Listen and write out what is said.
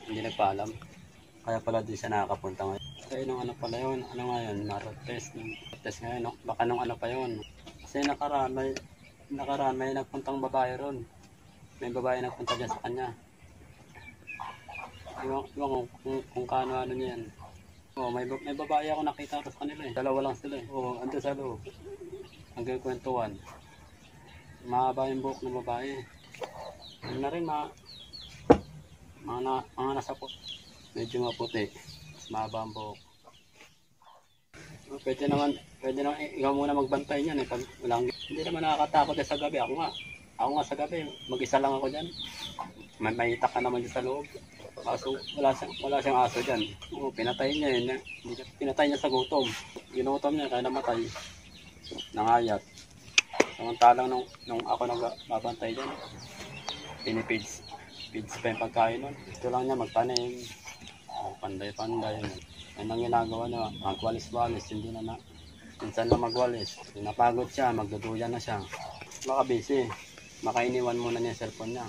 Hindi nagpaalam. Kaya pala di siya nakakapunta ngayon. Kaya nung ano pala yun, ano nga yun, marot test ngayon, no? Baka nung ano pa yun. Kasi nakaraan may nagpuntang babae ron. May babae nagpunta dyan sa kanya. Iwan kung kano-ano niya yan. Oh, may babae ako nakita rin sa kanila eh. Dalawa lang sila eh. Oh, ando sa loob. Hanggang kwentuhan. Mahaba yung buhok ng babae. Ano na rin, mga nasa po. Medyo maputi. Mahaba ang buhok. Pwede naman ikaw muna magbantay niyan eh. Pag walang, hindi naman nakakatakot eh sa gabi. Ako nga sa gabi, mag-isa lang ako dyan. May itak ka naman dyan sa loob. Kaso wala siyang aso dyan. Oo, pinatay niya yun. Pinatay niya sa gutom. Ginutom niya kaya namatay. Nangayat. Samantalang nung ako nagbabantay dyan, pinipids pa yung pagkain nun. Ito lang niya magtanim. Panday-panday. Yan ang ginagawa niya. Magwalis-walis. Hindi na. Minsan lang magwalis. Napagod siya. Magduduyan na siya. Baka busy. Makainiwan muna niya yung cellphone niya.